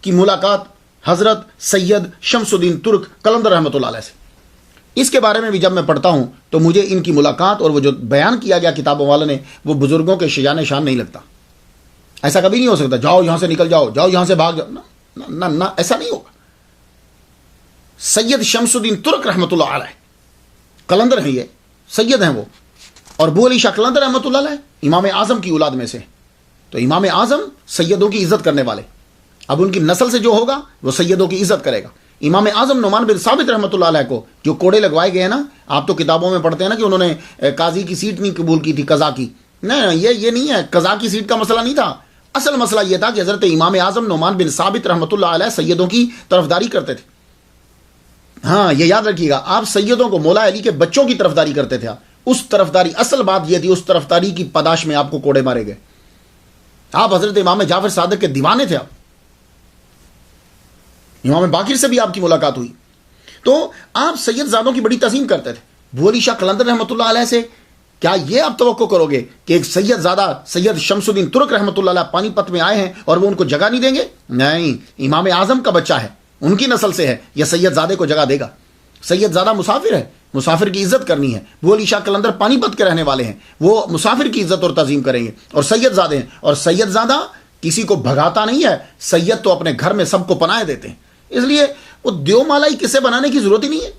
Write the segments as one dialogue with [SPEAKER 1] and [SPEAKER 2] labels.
[SPEAKER 1] کی ملاقات حضرت سید شمس الدین ترک قلندر رحمۃ اللہ علیہ سے. اس کے بارے میں بھی جب میں پڑھتا ہوں تو مجھے ان کی ملاقات اور وہ جو بیان کیا گیا کتابوں والوں نے وہ بزرگوں کے شجان شان نہیں لگتا. ایسا کبھی نہیں ہو سکتا جاؤ یہاں سے نکل جاؤ، جاؤ یہاں سے بھاگ جاؤ، نہ نہ ایسا نہیں ہوگا. سید شمس الدین ترک رحمۃ اللہ علیہ قلندر ہیں، یہ سید ہیں وہ، اور ابو علی شاہ قلندر رحمۃ اللہ علیہ امام اعظم کی اولاد میں سے. تو امام اعظم سیدوں کی عزت کرنے والے، اب ان کی نسل سے جو ہوگا وہ سیدوں کی عزت کرے گا. امام اعظم نعمان بن ثابت رحمۃ اللہ علیہ کو جو کوڑے لگوائے گئے ہیں نا، آپ تو کتابوں میں پڑھتے ہیں نا کہ انہوں نے قاضی کی سیٹ نہیں قبول کی تھی، قضا کی. نہیں، یہ نہیں ہے، قضا کی سیٹ کا مسئلہ نہیں تھا. اصل مسئلہ یہ تھا کہ حضرت امام اعظم نعمان بن ثابت رحمۃ اللہ علیہ سیدوں کی طرفداری کرتے تھے. ہاں یہ یاد رکھیے گا، آپ سیدوں کو مولا علی کے بچوں کی طرفداری کرتے تھے. اس طرفداری، اصل بات یہ تھی، اس طرفداری کی پاداش میں آپ کو کوڑے مارے گئے. آپ حضرت امام جعفر صادق کے دیوانے تھے. آپ امام باقر سے بھی آپ کی ملاقات ہوئی. تو آپ سید زادوں کی بڑی تعظیم کرتے تھے. ابو علی شاہ قلندر رحمۃ اللہ علیہ سے کیا یہ آپ توقع کرو گے کہ ایک سید زادہ سید شمس الدین ترک رحمۃ اللہ علیہ پانی پت میں آئے ہیں اور وہ ان کو جگہ نہیں دیں گے؟ نہیں، امام اعظم کا بچہ ہے، ان کی نسل سے ہے، یہ سید زادے کو جگہ دے گا. سید زادہ مسافر ہے، مسافر کی عزت کرنی ہے. ابو علی شاہ قلندر پانی پت کے رہنے والے ہیں، وہ مسافر کی عزت اور تعظیم کریں گے. اور سید زادے ہیں، اور سید زادہ کسی کو بھگاتا نہیں ہے. سید تو اپنے گھر میں سب کو پناہ دیتے ہیں. اس لیے وہ دیو مالائی کسے بنانے کی ضرورت ہی نہیں ہے.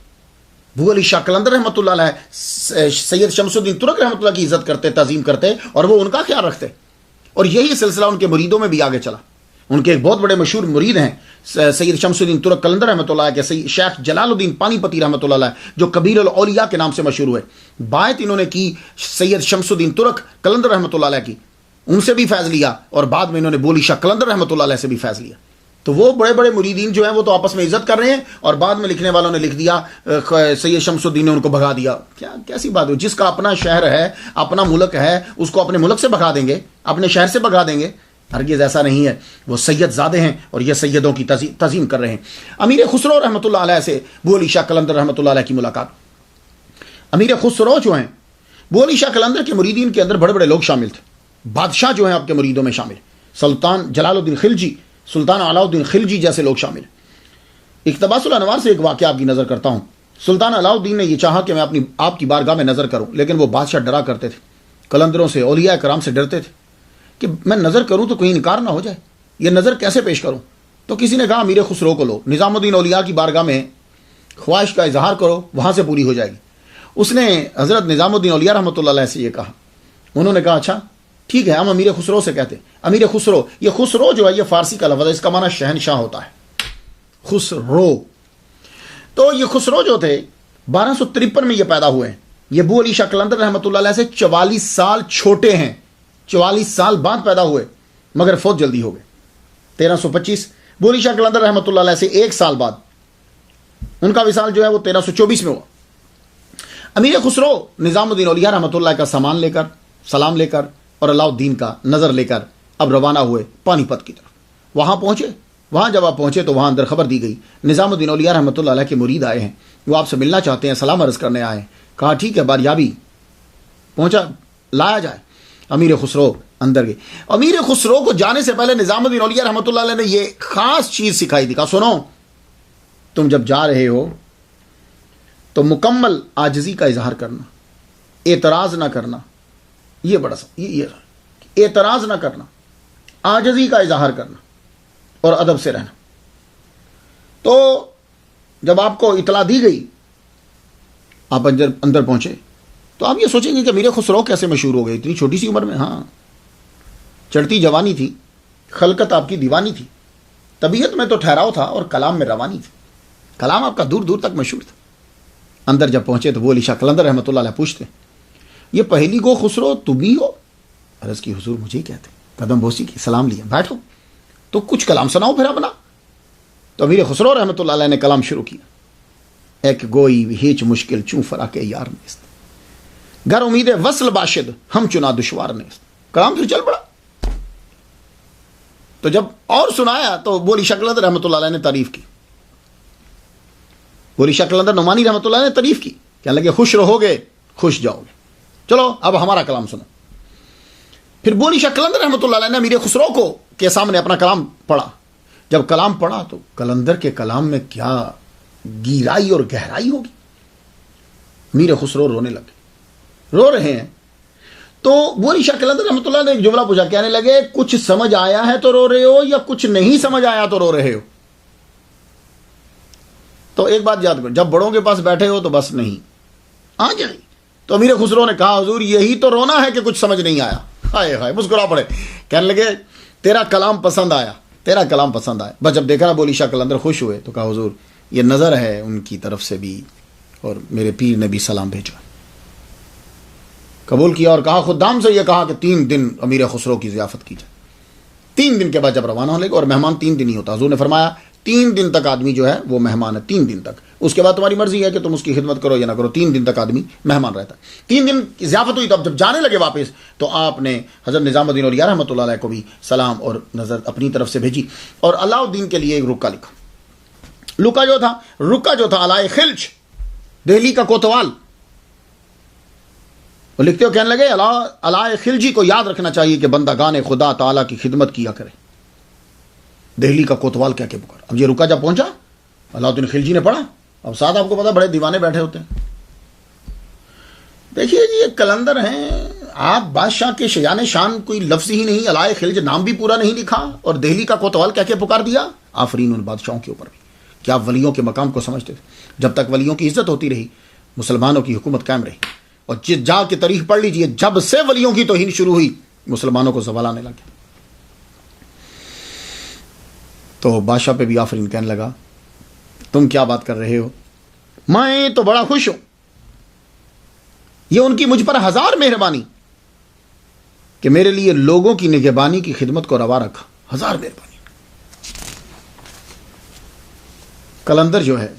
[SPEAKER 1] ابو علی شاہ قلندر رحمۃ اللہ علیہ سید شمس الدین ترک رحمۃ اللہ کی عزت کرتے، تعظیم کرتے، اور وہ ان کا خیال رکھتے. اور یہی سلسلہ ان کے مریدوں میں بھی آگے چلا. ان کے ایک بہت بڑے مشہور مرید ہیں سید شمس الدین ترک قلندر رحمۃ اللہ علیہ کے شیخ جلال الدین پانی پتی رحمۃ اللہ علیہ، جو کبیر الاولیاء کے نام سے مشہور ہوئے. بات انہوں نے کی سید شمس الدین ترک قلندر رحمۃ اللہ علیہ کی، ان سے بھی فیض لیا، اور بعد میں انہوں نے ابو علی شاہ قلندر رحمۃ اللہ علیہ سے بھی فیض لیا. تو وہ بڑے بڑے مریدین جو ہیں وہ تو آپس میں عزت کر رہے ہیں، اور بعد میں لکھنے والوں نے لکھ دیا سید شمس الدین نے ان کو بھگا دیا. کیسی بات ہو؟ جس کا اپنا شہر ہے، اپنا ملک ہے، اس کو اپنے ملک سے بھگا دیں گے، اپنے شہر سے بھگا دیں گے؟ ہرگز ایسا نہیں ہے. وہ سید زادے ہیں اور یہ سیدوں کی تعظیم کر رہے ہیں. امیر خسرو رحمۃ اللہ علیہ سے ابو علی شاہ قلندر رحمۃ اللہ علیہ کی ملاقات. امیر خسرو جو ہیں، ابو علی شاہ قلندر کے مریدین کے اندر بڑے بڑے لوگ شامل تھے. بادشاہ جو ہیں آپ کے مریدوں میں شامل، سلطان جلال الدین خلجی، سلطان علاء الدین خلجی جیسے لوگ شامل. اقتباس الانوار سے ایک واقعہ آپ کی نظر کرتا ہوں. سلطان علاء الدین نے یہ چاہا کہ میں آپ کی بارگاہ میں نظر کروں، لیکن وہ بادشاہ ڈرا کرتے تھے، قلندروں سے، اولیاء کرام سے ڈرتے تھے کہ میں نظر کروں تو کہیں انکار نہ ہو جائے، یہ نظر کیسے پیش کروں؟ تو کسی نے کہا امیر خسرو کو لو، نظام الدین اولیاء کی بارگاہ میں خواہش کا اظہار کرو، وہاں سے پوری ہو جائے گی. اس نے حضرت نظام الدین اولیاء رحمۃ اللہ علیہ سے یہ کہا. انہوں نے کہا اچھا ٹھیک ہے، ہم امیر خسرو سے کہتے ہیں. امیر خسرو، یہ خسرو جو ہے یہ فارسی کا لفظ ہے، اس کا معنی شہنشاہ ہوتا ہے، خسرو. تو یہ خسرو جو تھے 1253 میں یہ پیدا ہوئے ہیں. یہ ابو علی شاہ قلندر رحمۃ اللہ علیہ سے 44 سال چھوٹے ہیں، 44 سال بعد پیدا ہوئے، مگر فوت جلدی ہو گئے 1325. ابو علی شاہ قلندر رحمۃ اللہ علیہ سے 1 سال بعد ان کا وصال جو ہے وہ 1324 میں ہوا. امیر خسرو نظام الدین اولیاء رحمۃ اللہ کا سلام لے کر اور علاء الدین کا نظر لے کر اب روانہ ہوئے پانی پت کی طرف. وہاں پہنچے، وہاں جب آپ پہنچے تو وہاں اندر خبر دی گئی نظام الدین اولیاء رحمۃ اللہ علیہ کے مرید آئے ہیں، وہ آپ سے ملنا چاہتے ہیں، سلام عرض کرنے آئے ہیں. کہا ٹھیک ہے، باریابی پہنچا، لایا جائے. امیر خسرو اندر گئے. امیر خسرو کو جانے سے پہلے نظام الدین اولیاء رحمۃ اللہ علیہ نے یہ خاص چیز سکھائی تھی. کہا سنو، تم جب جا رہے ہو تو مکمل عاجزی کا اظہار کرنا، اعتراض نہ کرنا. یہ بڑا یہ اعتراض نہ کرنا، عاجزی کا اظہار کرنا اور ادب سے رہنا. تو جب آپ کو اطلاع دی گئی، آپ اندر پہنچے، تو آپ یہ سوچیں گے کہ امیر خسرو کیسے مشہور ہو گئے اتنی چھوٹی سی عمر میں؟ ہاں، چڑھتی جوانی تھی، خلقت آپ کی دیوانی تھی، طبیعت میں تو ٹھہراؤ تھا اور کلام میں روانی تھی. کلام آپ کا دور دور تک مشہور تھا. اندر جب پہنچے تو وہ علی شاہ قلندر رحمۃ اللہ علیہ پوچھتے، یہ پہلی گو خسرو تم ہی ہو؟ عرض کی حضور مجھے ہی کہتے. قدم بوسی کی، سلام لیا، بیٹھو تو کچھ کلام سناؤ پھر اپنا. تو امیر خسرو رحمۃ اللہ علیہ نے کلام شروع کیا. ایک گوئی ہیچ مشکل چوں فراق یار نیست، گر امید وصل باشد ہم چنا دشوار نیست. کلام پھر چل پڑا. تو جب اور سنایا تو ابو علی شاہ قلندر رحمۃ اللہ علیہ نے تعریف کی. ابو علی شاہ قلندر نعمانی رحمۃ اللہ علیہ نے تعریف کی، کہنے لگے خوش رہو گے خوش جاؤ گے، چلو اب ہمارا کلام سنو. پھر ابو علی شاہ قلندر رحمۃ اللہ علیہ نے امیر خسرو کو کے سامنے اپنا کلام پڑھا. جب کلام پڑھا تو قلندر کے کلام میں کیا گہرائی اور گہرائی ہوگی. میر خسرو رونے لگے، رو رہے ہیں. تو بولی شاہ قلندر رحمۃ اللہ نے ایک جملہ پوچھا، کہنے لگے کچھ سمجھ آیا ہے تو رو رہے ہو یا کچھ نہیں سمجھ آیا تو رو رہے ہو؟ تو ایک بات یاد کرو، جب بڑوں کے پاس بیٹھے ہو تو بس نہیں آ جائے. تو امیر خسرو نے کہا حضور یہی تو رونا ہے کہ کچھ سمجھ نہیں آیا. ہائے ہائے مسکرا پڑے، کہنے لگے تیرا کلام پسند آیا، تیرا کلام پسند آیا. بس جب دیکھا بولی شاہ قلندر خوش ہوئے تو کہا حضور یہ نظر ہے ان کی طرف سے بھی اور میرے پیر نے بھی سلام بھیجا. قبول کیا اور کہا خدام سے یہ کہا کہ 3 دن امیر خسرو کی ضیافت کی جائے. 3 دن کے بعد جب روانہ ہونے لگے، اور مہمان 3 دن ہی ہوتا، حضور نے فرمایا 3 دن تک آدمی جو ہے وہ مہمان ہے، 3 دن تک. اس کے بعد تمہاری مرضی ہے کہ تم اس کی خدمت کرو یا نہ کرو. 3 دن تک آدمی مہمان رہتا. 3 دن کی ضیافت ہوئی. تو اب جب جانے لگے واپس تو آپ نے حضرت نظام الدین اولیاء رحمۃ اللہ علیہ کو بھی سلام اور نظر اپنی طرف سے بھیجی، اور علاء الدین کے لیے ایک رکا لکھا. رکا جو تھا علاء خلج، دہلی کا کوتوال. وہ لکھتے ہو، کہنے لگے علاء خلجی کو یاد رکھنا چاہیے کہ بندگان خدا تعالیٰ کی خدمت کیا کرے. دہلی کا کوتوال کیا کہ پکار. اب یہ رکا جب پہنچا، علاء الدین خلجی نے پڑھا. اب ساتھ آپ کو پتا بڑے دیوانے بیٹھے ہوتے ہیں. دیکھیے جی یہ قلندر ہیں، آپ بادشاہ کے شیان شان کوئی لفظ ہی نہیں، علاء خلج نام بھی پورا نہیں لکھا، اور دہلی کا کوتوال کیا کہ پکار دیا. آفرین ان بادشاہوں کے اوپر بھی کیا ولیوں کے مقام کو سمجھتے تھے. جب تک ولیوں کی عزت ہوتی رہی مسلمانوں کی حکومت قائم رہی. اور جا کے تاریخ پڑھ لیجئے، جب سے ولیوں کی توہین شروع ہوئی مسلمانوں کو زوال آنے لگا. تو بادشاہ پہ بھی آفرین کہنے لگا تم کیا بات کر رہے ہو، میں تو بڑا خوش ہوں. یہ ان کی مجھ پر 1000 مہربانی کہ میرے لیے لوگوں کی نگہبانی کی خدمت کو روا رکھا. 1000 مہربانی. قلندر جو ہے